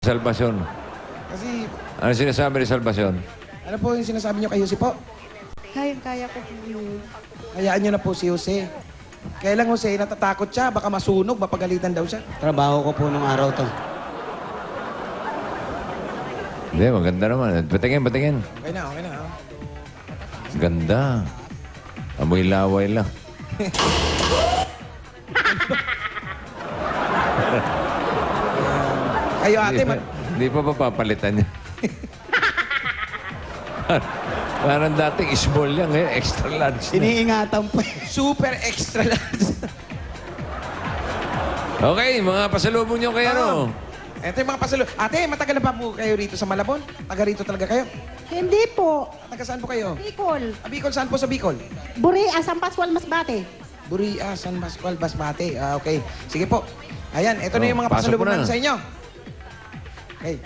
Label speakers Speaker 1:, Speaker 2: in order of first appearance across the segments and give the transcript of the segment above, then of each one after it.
Speaker 1: Salvacion.
Speaker 2: Kasi,
Speaker 1: Ano sinasabi ni Salvacion?
Speaker 2: ano po yung sinasabi niyo kay Jose po?
Speaker 3: Kaya ko po yun.
Speaker 2: Hayaan niyo na po si Jose. Kaya lang Jose, natatakot siya. Baka masunog, mapagalitan daw siya.
Speaker 4: Trabaho ko po nung araw to.
Speaker 1: Hindi, maganda naman. Patingin, patingin.
Speaker 2: Okay na, okay na. Oh.
Speaker 1: Ganda. Amoy laway lang.
Speaker 2: Kayo ate,
Speaker 1: Hindi pa papapalitan niya. Parang dating small yan, ngayon extra large na.
Speaker 4: Iniingatan po.
Speaker 2: super extra large.
Speaker 1: Okay, mga pasalubong niyo kay ano?
Speaker 2: Ito yung mga pasalo. Ate, matagal na pa po kayo rito sa Malabon? Taga rito talaga kayo?
Speaker 3: Hindi po.
Speaker 2: Taga saan po kayo?
Speaker 3: Bicol.
Speaker 2: Bicol, saan po sa Bicol?
Speaker 3: Buria, San Pascual, Masbate.
Speaker 2: Buria, San Pascual, Basmate. Okay. Sige po. Ayan, ito na yung mga
Speaker 1: pasok
Speaker 2: pasalubong
Speaker 1: mo na.
Speaker 2: namin sa inyo. Okay.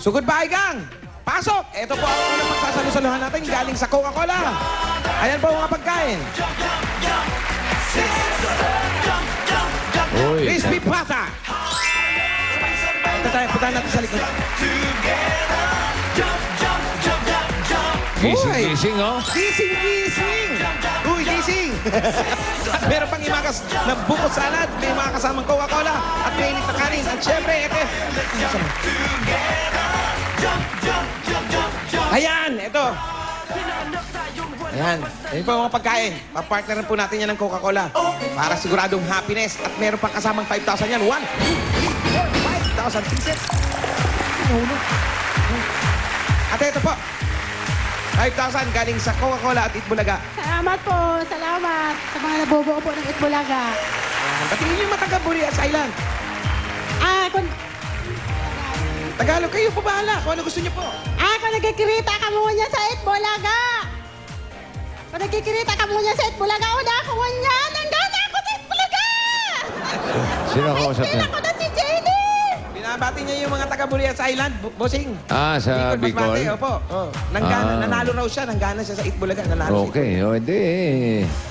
Speaker 2: So goodbye, gang! Pasok! Ito po ang unang pagsasalusaluhan natin galing sa Coca-Cola. Ayan po ang mga pagkain.
Speaker 1: Uy,
Speaker 2: Crispy Pata. Ito tayo, puntahan natin sa likod.
Speaker 1: gising-gising, oh.
Speaker 2: Gising, gising! Uy, gising! At meron pang imakas na buko salad, may mga kasamang Coca-Cola, at may init na kanin. At syempre, ito. Ayan, ito. Ayan, ayun po ang mga pagkain. Papartneran po natin yan ng Coca-Cola para siguradong happiness. At meron pang kasamang 5,000 yan. 1, 2, 3, 4, 5,000 pieces. Ate, ito po. 5,000 galing sa Coca-Cola at Itbulaga.
Speaker 3: Salamat po. Salamat sa mga nabubuo po ng Itbulaga.
Speaker 2: Patingin yung mataga Burias Island.
Speaker 3: Kung
Speaker 2: Tagalog kayo po bahala kung ano gusto niyo po.
Speaker 3: nagkikirita ka muna sa Itbulaga. Kung nagkikirita ka muna sa Itbulaga, una ako niya. Nanggana ako sa Itbulaga.
Speaker 1: Sino ako usap niya?
Speaker 3: Ako na si JD.
Speaker 2: Binabati niya yung mga taga Burias Island, bossing.
Speaker 1: Ah, sa Bicol?
Speaker 2: Masbate, opo. Oh. Nanalo raw siya, nanggana siya sa Itbulaga. Nanalo
Speaker 1: Okay, o hindi.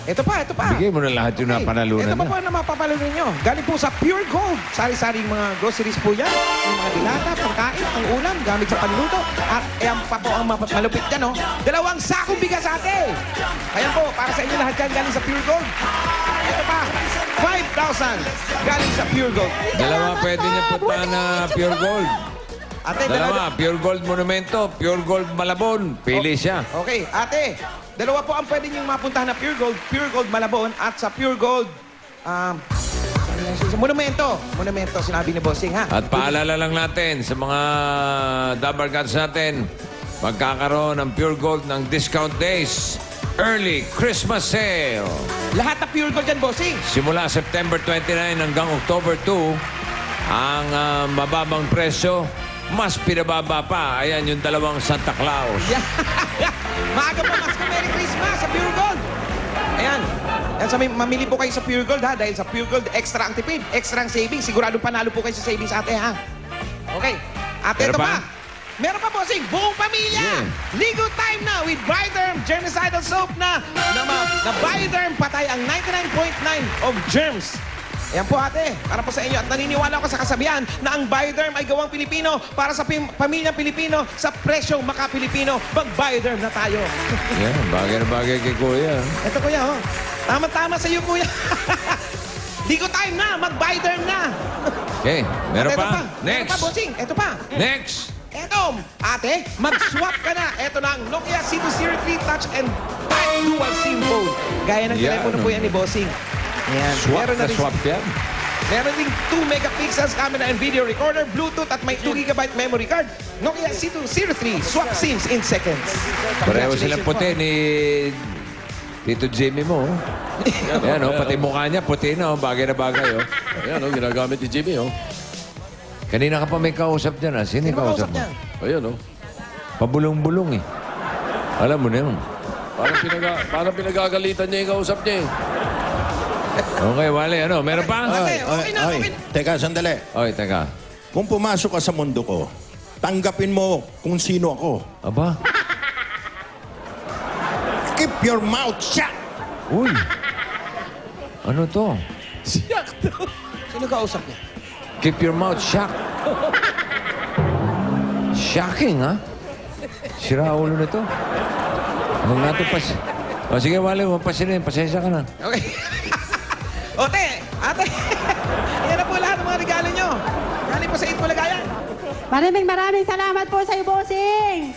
Speaker 2: Ito pa, ito pa.
Speaker 1: Bigay mo na lahat yung napanalunan
Speaker 2: Ito pa po
Speaker 1: na.
Speaker 2: na mapapalunan nyo. Galing po sa Pure Gold. Sari-saring mga groceries po yan. Yung mga dilata, pagkain, ang ulam, gamit sa panluto. At ayan pa po ang malupit dyan, oh. 2 sakong bigas ate. Ayan po, para sa inyo lahat yan galing sa Pure Gold. Ito pa, 5,000 galing sa Pure Gold.
Speaker 1: Dalawa pwede niya punta na Pure Gold.
Speaker 2: Ate,
Speaker 1: Dalawa, Pure Gold Monumento, Pure Gold Malabon. Pili siya.
Speaker 2: Okay, ate, 2 po ang pwede niyong mapuntahan na Pure Gold Malabon at sa Pure Gold, Monumento, sinabi ni Bossing, ha?
Speaker 1: At paalala lang natin sa mga Dabar Gods natin, magkakaroon ng Pure Gold ng discount days. Early Christmas Sale.
Speaker 2: Lahat na Pure Gold dyan, Bossing.
Speaker 1: Simula September 29 hanggang October 2, ang mababang presyo, mas pinababa pa. Ayan yung 2 Santa Claus.
Speaker 2: Yeah. Maaga pa, mas Merry Christmas sa Pure Gold. Ayan. Yan sa mamili po kayo sa Pure Gold, ha? Dahil sa Pure Gold, extra ang tipid, extra ang savings. Sigurado panalo po kayo sa savings, ate, ha? Okay. Ate,
Speaker 1: Meron
Speaker 2: ito
Speaker 1: pa?
Speaker 2: pa. Meron pa, Bossing. Buong pamilya.
Speaker 1: Yeah.
Speaker 2: Ligo time na with Bioderm Germicidal Soap na Bioderm patay ang 99.9 of germs. Ayan po ate, para po sa inyo. At naniniwala ako sa kasabihan na ang Bioderm ay gawang Pilipino para sa pamilyang Pilipino sa presyong maka-Pilipino. Mag-Bioderm na tayo.
Speaker 1: Yan, bagay na bagay kay Kuya.
Speaker 2: Ito kuya, oh. Tama-tama sa iyo kuya. Ligo time na, mag-Bioderm na.
Speaker 1: Okay, meron
Speaker 2: At ito
Speaker 1: pa?
Speaker 2: Meron pa,
Speaker 1: Next.
Speaker 2: bossing. Ito pa.
Speaker 1: Next.
Speaker 2: Eto, ate, mag-swap ka na. Ito na ang Nokia C203 Touch and Type Dual SIM phone. Gaya ng
Speaker 1: Yan.
Speaker 2: telepono po yan ni Bossing. Ayan.
Speaker 1: Swap
Speaker 2: Meron
Speaker 1: na
Speaker 2: rin-
Speaker 1: swap yan.
Speaker 2: Meron ding 2 megapixels camera and video recorder, Bluetooth at may 2 gigabyte memory card. Nokia C203, swap SIMs in seconds.
Speaker 1: Pareho silang puti ni Tito Jimmy mo. oh. Yan, oh, pati mukha niya, puti na, oh, bagay na bagay. Oh.
Speaker 5: Ayan, oh, ginagamit ni Jimmy, oh.
Speaker 1: Kanina ka pa may kausap dyan, ha? Sino yung
Speaker 2: Sino
Speaker 1: kausap
Speaker 2: kausap
Speaker 1: mo?
Speaker 2: niya?
Speaker 5: Ayan, oh.
Speaker 1: Pabulong-bulong, eh. Alam mo na yun.
Speaker 5: Parang pinagagalitan niya yung kausap niya, eh.
Speaker 1: Okay, Wale, ano, meron pa?
Speaker 2: Ate, okay na, okay na.
Speaker 6: Teka, sandali.
Speaker 1: Oy, teka.
Speaker 6: Kung pumasok ka sa mundo ko, tanggapin mo kung sino ako.
Speaker 1: Aba?
Speaker 6: Keep your mouth shut!
Speaker 1: Uy! Ano to?
Speaker 2: Sino kausap niya?
Speaker 1: Keep your mouth shut. Shocking, ha? Sira ulo na to. Huwag na ito pas... O sige, Wally, mapasin na. Pasensya ka na.
Speaker 2: Okay. Ote, ate. Yan na po lahat ng mga regalo nyo. Galing po sa 8 Bulaga yan.
Speaker 3: Maraming salamat po sa iyo, bossing.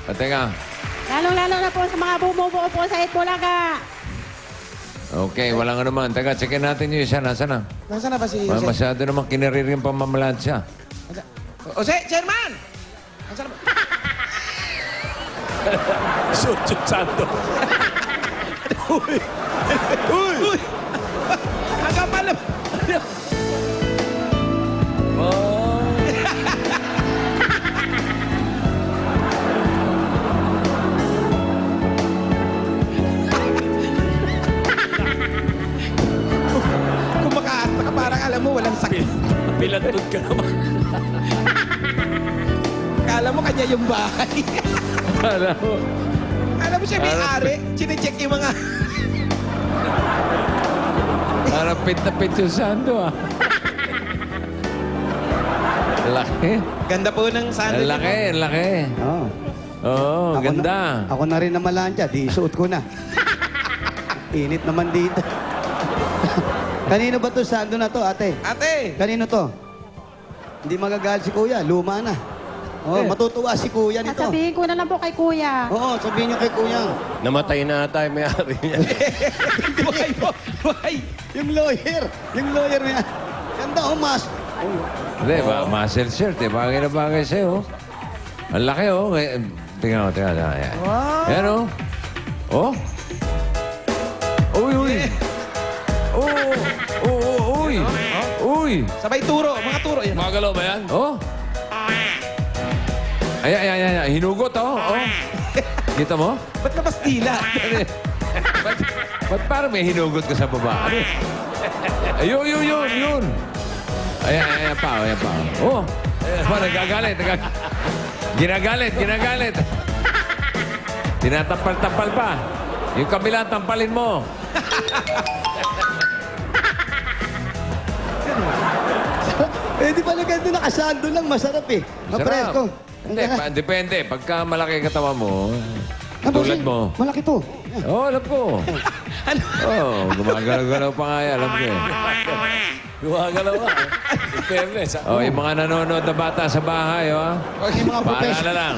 Speaker 1: Teka.
Speaker 3: Lalong-lalo na po sa mga bumubuo po sa 8 Bulaga.
Speaker 1: Okay, walang ano man. Teka, checkin natin yung isa. Nasaan na?
Speaker 2: Nasaan na ba si Jose?
Speaker 1: Masyado naman kinarir yung pamamalansya.
Speaker 2: Jose, chairman! Nasaan na ba?
Speaker 5: Shoot, Sando.
Speaker 2: Uy! Hanggang pala.
Speaker 5: Oh.
Speaker 2: Kumakaasta ka parang alam mo walang sakit.
Speaker 5: Pilantod ka naman.
Speaker 2: Kala mo kanya yung bahay.
Speaker 1: Alam mo.
Speaker 2: Alam mo siya may-ari. Chinecheck yung mga...
Speaker 1: Parang pit na pit yung sando, ah. Laki.
Speaker 2: Ganda po ng sandal.
Speaker 1: Ang laki, ang laki.
Speaker 4: Oo.
Speaker 1: Oo,
Speaker 4: Ako
Speaker 1: ganda.
Speaker 4: ako na rin namalansya. Di isuot ko na. Init naman dito. Kanino ba to sando na to, ate?
Speaker 2: Ate!
Speaker 4: Kanino to? Hindi magagalit si kuya. Luma na. Oh, matutuwa si kuya nito.
Speaker 3: Sasabihin ko na lang po kay kuya.
Speaker 4: Oo, sabihin niyo kay kuya.
Speaker 5: Namatay na tayo may-ari niya.
Speaker 2: Buhay po! Buhay!
Speaker 4: Yung lawyer. Yung lawyer niya. Ganda, mas.
Speaker 1: Hindi, ba, muscle shirt, eh. Bagay na bagay sa'yo. Ang laki, oh. Tingnan mo, tingnan mo. Ayan.
Speaker 2: Wow!
Speaker 1: Ayan, oh. Oh. Uy, uy. Oh, oh, uy. Uy.
Speaker 2: Sabay turo, mga turo. Yan.
Speaker 5: Magalaw ba yan?
Speaker 1: Oh. Ayan. Hinugot, oh. Oh. Kita mo?
Speaker 2: Ba't labas tila?
Speaker 1: Ba't parang may hinugot ka sa baba? Ano? Yun. Ayan pa. Oh. Nagagalit. Ginagalit. Tinatampal-tampal pa. Yung kabila, tampalin mo.
Speaker 4: Eh, di pala ganito nakasando lang. Masarap eh. Mapresko.
Speaker 1: Hindi, depende. Pagka malaki katawan mo,
Speaker 4: Ah,
Speaker 1: tulad
Speaker 4: bossing,
Speaker 1: mo.
Speaker 4: Malaki to.
Speaker 1: Oh, alam ko. Gumagalaw-galaw pa nga yan. Alam ko eh.
Speaker 5: Gumagalaw ka. In fairness, ha?
Speaker 1: Oh, yung mga nanonood na bata sa bahay, oh.
Speaker 4: Yung mga
Speaker 1: Paalala lang.